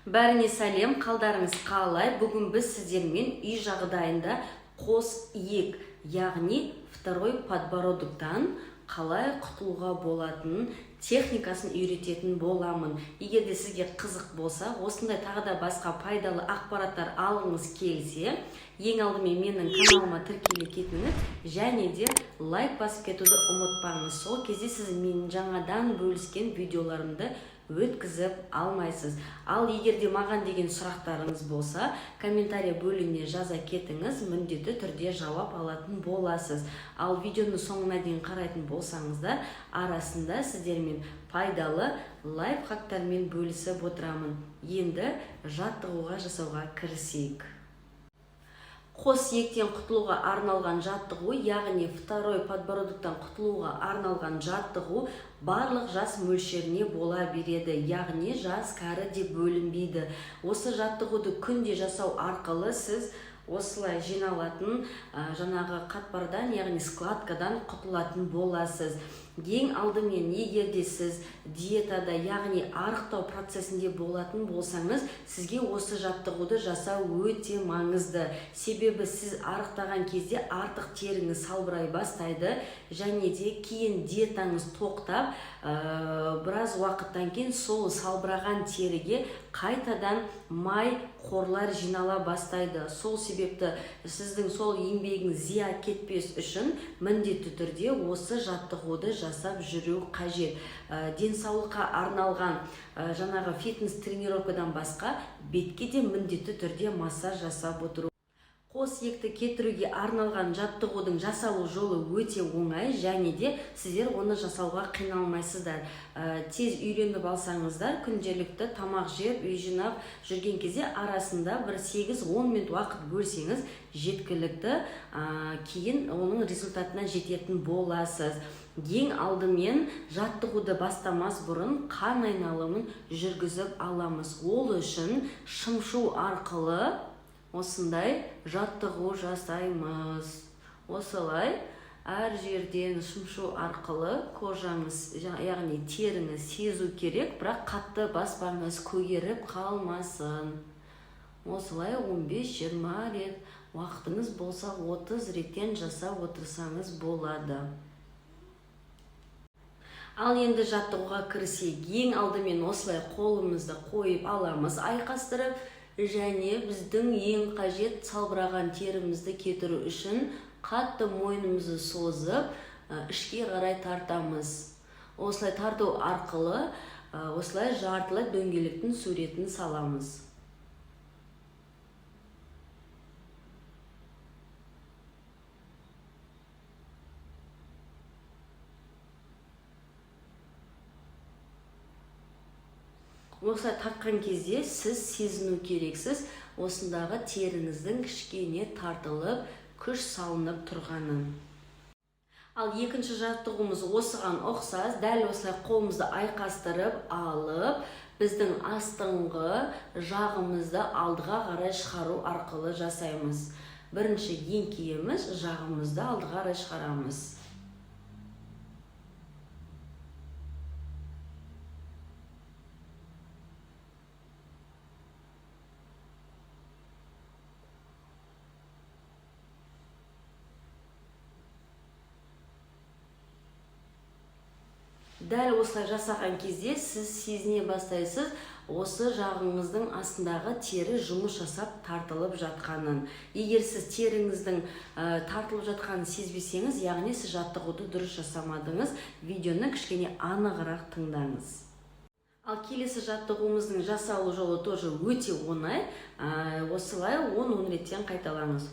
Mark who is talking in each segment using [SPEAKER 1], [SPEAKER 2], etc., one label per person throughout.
[SPEAKER 1] Бәріне сәлем, қалдарыңыз қалай? Бүгін біз сіздермен үй жағдайында қос иек, яғни второй подбородоктан қалай құтылуға болатынын техникасын үйрететін боламын. Егер де сізге қызық болса, осындай тағы да басқа пайдалы ақпараттар алғыңыз келсе, ең алдымен менің каналыма тіркеле кетіңіз және де лайк басып кетуді ұмытпаңыз. Сол кезде сіз менің жаңадан бөліскен видеоларымды өткізіп алмайсыз. Ал егер де маған деген сұрақтарыңыз болса, комментарий бөлігіне жаза кетіңіз, міндетті түрде жауап алатын боласыз. Ал видеоны соңына дейін қарайтын болсаңыздар, арасында сіздермен пайдалы лайфхактармен бөлісіп отырамын. Енді жаттығуға жасауға кірісейік. Қос иектен құтылуға арналған жаттығу, яғни второй подбородоктан құтылуға арналған жаттығу барлық жас мөлшеріне бола береді, яғни жас кәрі деп бөлінбейді. Осы жаттығуды күнде жасау арқылы сіз осылай жиналатын жаңағы қатпардан, яғни складкадан құтылатын боласыз. Ең алдымен, егер де сіз диетада, яғни арықтау процесінде болатын болсаңыз, сізге осы жаттығуды жасау өте маңызды. Себебі сіз арықтаған кезде артық теріңіз салбырай бастайды және де кейін диетаңыз тоқтап, біраз уақыттан кейін сол салбыраған теріге қайтадан май қорлар жинала бастайды. Сол себепті сіздің сол еңбегіңіз зия кетпес үшін міндетті түрде осы жаттығуды жасап жүру қажет. Денсаулыққа арналған жаңағы фитнес тренировкадан басқа бетке де міндетті түрде массаж жасап отыру. Қос иекті кетіруге арналған жаттығудың жасалу жолы өте оңай және де сіздер оны жасауға қиналмайсыздар. Тез үйреніп алсаңыздар, күнделікті тамақ жеп, үй жинап жүрген кезде арасында бір 8-10 минут уақыт бөлсеңіз жеткілікті, кейін оның результатына жететін боласыз. Ең алдымен жаттығуды бастамас бұрын қан айналымын жүргізіп аламыз. Ол үшін шымшу арқылы осындай жаттығу жасаймыз. Осылай әр жерден шымшу арқылы кожаңыз, яғни теріңіз сезу керек, бірақ қатты баспаңыз, көгеріп қалмасын. Осылай 15-20 рет, уақытыңыз болса 30 реттен жасап отырсаңыз болады. Ал енді жаттығуға кірісейік. Ең алдымен осылай қолымызды қойып аламыз, айқастырып, және біздің ең қажет салбыраған терімізді кетіру үшін қатты мойнымызды созып, ішке қарай тартамыз. Осылай тарту арқылы осылай жартылай дөңгелектің суретін саламыз. Осылай тартқан кезде сіз сезіну керексіз, осындағы теріңіздің кішкене тартылып, күш салынып тұрғанын. Ал екінші жаттығуымыз осыған ұқсас, дәл осылай қолымызды айқастырып алып, біздің астыңғы жағымызды алдыға қарай шығару арқылы жасаймыз. Бірінші еңкейеміз, жағымызды алдыға қарай шығарамыз. Дәл осылай жасаған кезде сіз сезіне бастайсыз, осы жағыңыздың астындағы тері жұмыс жасап тартылып жатқанын. Егер сіз теріңіздің тартылып жатқанын сезбесеңіз, яғни сіз жаттығуды дұрыс жасамадыңыз, видеоны кішкене анығырақ тыңдаңыз. Ал келесі жаттығуымыздың жасалу жолы тоже өте оңай. Осылай 10 реттен қайталаңыз.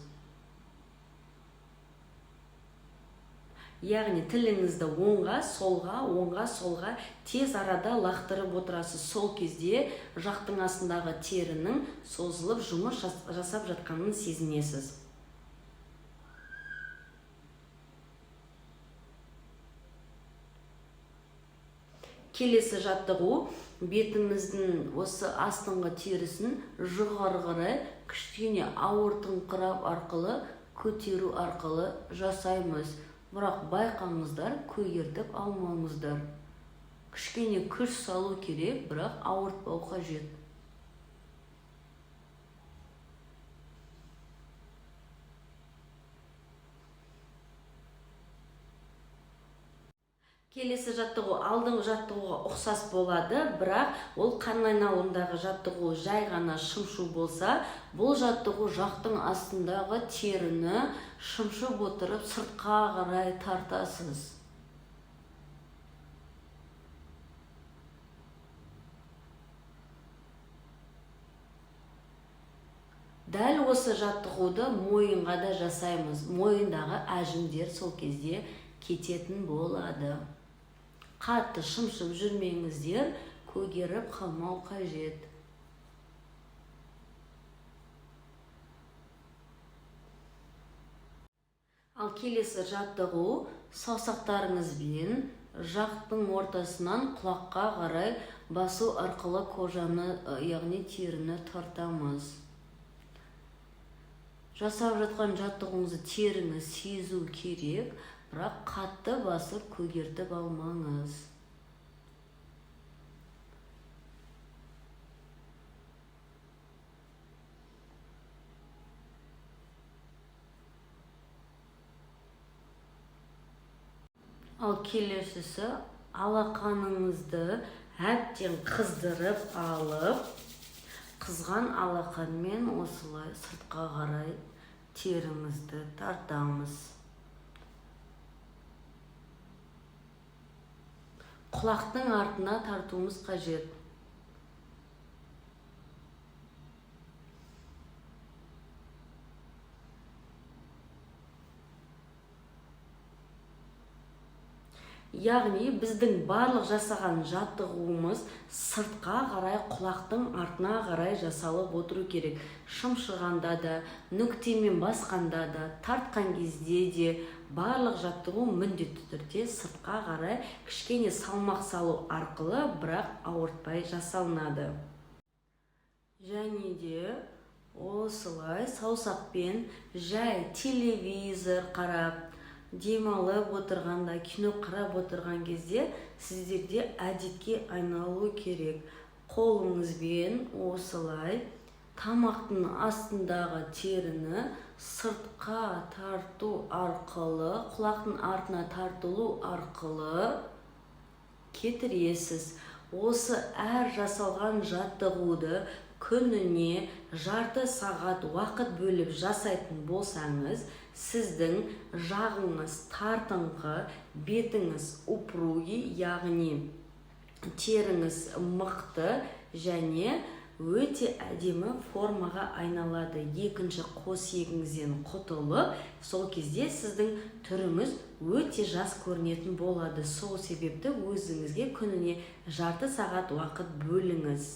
[SPEAKER 1] Яғни тіліңізді оңға, солға тез арада лақтырып отырасыз. Сол кезде жақтың астындағы терінің созылып жұмыс жасап жатқанын сезінесіз. Келесі жаттығу бетіміздің осы астыңғы терісін жоғары қарай кішкене ауыртыңқырап арқылы, көтеру арқылы жасаймыз. Бірақ байқаңыздар, көгертіп алмаңыздар. Кішкене күш салу керек, бірақ ауыртпау қажет. Келесі жаттығу алдыңғы жаттығуға ұқсас болады, бірақ ол қан айналымындағы жаттығу жай ғана шымшу болса, бұл жаттығу жақтың астындағы теріні шымшып отырып сыртқа қарай тартасыз. Дәл осы жаттығуды мойынға да жасаймыз. Мойындағы әжімдер сол кезде кететін болады. Қатты шымшып жүрмеңіздер, көгеріп қалмау қажет. Ал келесі жаттығу саусақтарыңызбен жақтың ортасынан құлаққа қарай басу арқылы кожаны, яғни теріні тартамыз. Жасап жатқан жаттығуыңызды теріңіз сезу керек, бірақ қатты басып көгертіп алмаңыз. Ал келесісі алақаныңызды әбден қыздырып алып, қызған алақанмен осылай сыртқа қарай теріңізді тартамыз. Құлақтың артына тартуымыз қажет. Яғни біздің барлық жасаған жаттығуымыз сыртқа қарай, құлақтың артына қарай жасалып отыру керек. Шымшығанда да, нүктемен басқанда да, тартқан кезде де барлық жаттығу міндетті түрде сыртқа қарай кішкене салмақ салу арқылы, бірақ ауыртпай жасалынады. Және де осылай саусақпен жай телевизор қарап, демалып отырғанда, кино қарап отырған кезде сіздерде әдетке айналу керек. Қолыңызбен осылай тамақтың астындағы теріні сыртқа тарту арқылы, құлақтың артына тартылу арқылы кетіресіз. Осы әр жасалған жаттығуды күніне жарты сағат уақыт бөліп жасайтын болсаңыз, сіздің жағыңыз тартыңқы, бетіңіз упруги, яғни теріңіз мықты және өте әдемі формаға айналады. Екінші қос иегіңізден құтылып, сол кезде сіздің түріңіз өте жас көрінетін болады. Сол себепті өзіңізге күніне жарты сағат уақыт бөліңіз.